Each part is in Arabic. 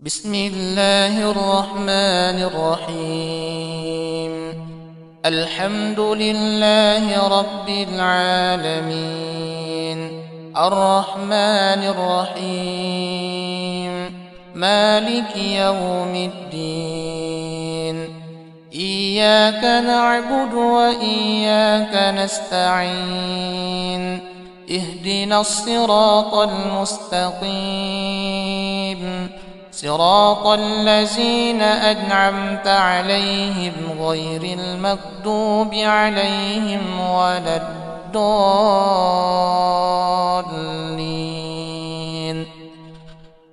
بسم الله الرحمن الرحيم. الحمد لله رب العالمين، الرحمن الرحيم، مالك يوم الدين. إياك نعبد وإياك نستعين، اهدنا الصراط المستقيم، صراط الذين أنعمت عليهم غير المغضوب عليهم ولا الضالين.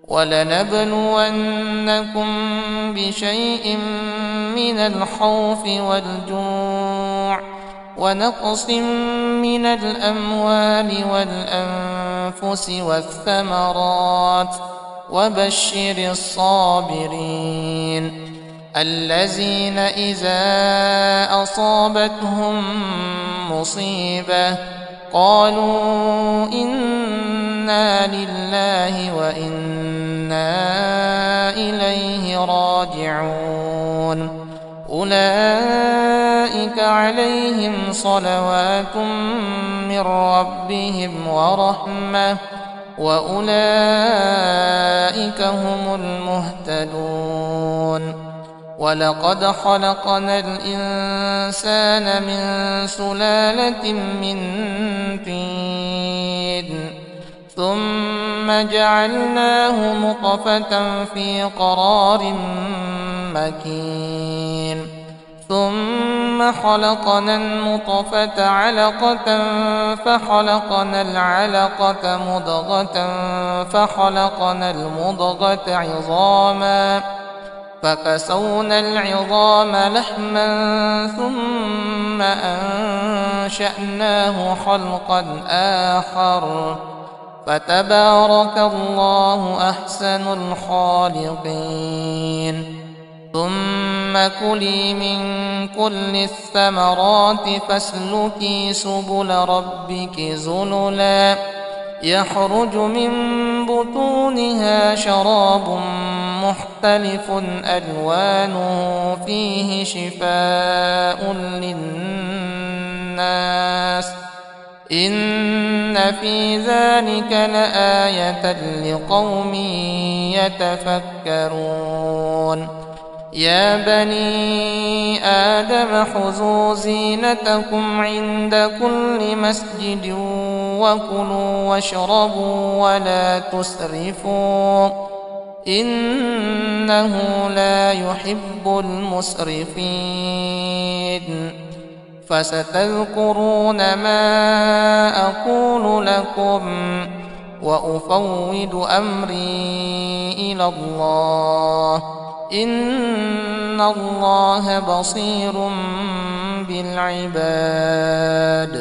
ولنبلونكم بشيء من الخوف والجوع ونقص من الأموال والأنفس والثمرات، وبشر الصابرين الذين إذا أصابتهم مصيبة قالوا إنا لله وإنا إليه راجعون. أولئك عليهم صلوات من ربهم ورحمة، وأولئك هم المهتدون. ولقد خلقنا الإنسان من سلالة من طين، ثم جعلناه نطفة في قرار مكين، ثم خلقنا النطفة علقة، فخلقنا العلقة مضغة، فخلقنا المضغة عظاما، فكسونا العظام لحما، ثم أنشأناه خلقا آخر، فتبارك الله أحسن الخالقين. ثم كلي من كل الثمرات فاسلكي سبل ربك ذللا، يخرج من بطونها شراب مختلف ألوانه فيه شفاء للناس، إن في ذلك لآية لقوم يتفكرون. يا بني آدم خذوا زينتكم عند كل مسجد وكلوا واشربوا ولا تسرفوا، إنه لا يحب المسرفين. فستذكرون ما أقول لكم، وأفوض أمري إلى الله، إن الله بصير بالعباد.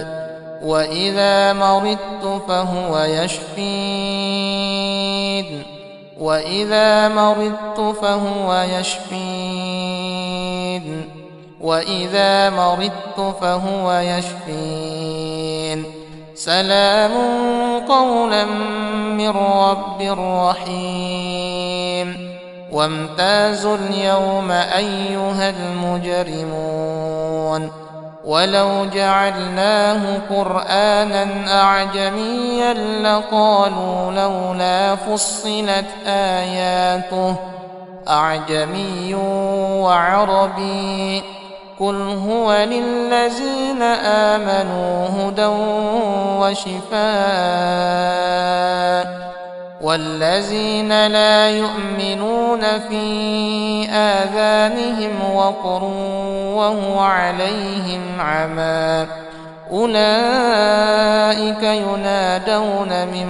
وإذا مرضت فهو يشفين، وإذا مرضت فهو يشفين، وإذا مرضت فهو يشفين. سلام قولا من رب رحيم. وامتازوا اليوم أيها المجرمون. ولو جعلناه قرآنا أعجميا لقالوا لولا فصلت آياته أعجمي وعربي، قل هو للذين آمنوا هدى وشفاء، والذين لا يؤمنون في آذانهم وقر وهو عليهم عمى، أولئك ينادون من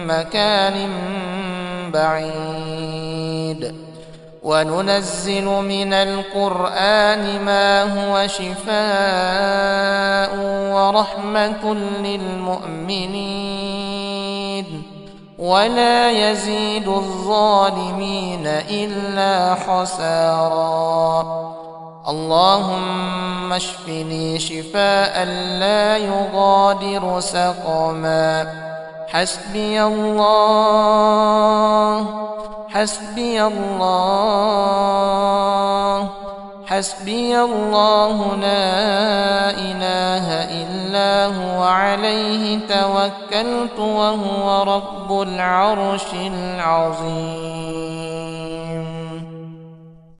مكان بعيد. وننزل من القرآن ما هو شفاء ورحمة للمؤمنين، ولا يزيد الظالمين إلا خسارا. اللهم اشفني شفاء لا يغادر سقما. حسبي الله حسبي الله لا إله إلا هو عليه توكلت وهو رب العرش العظيم.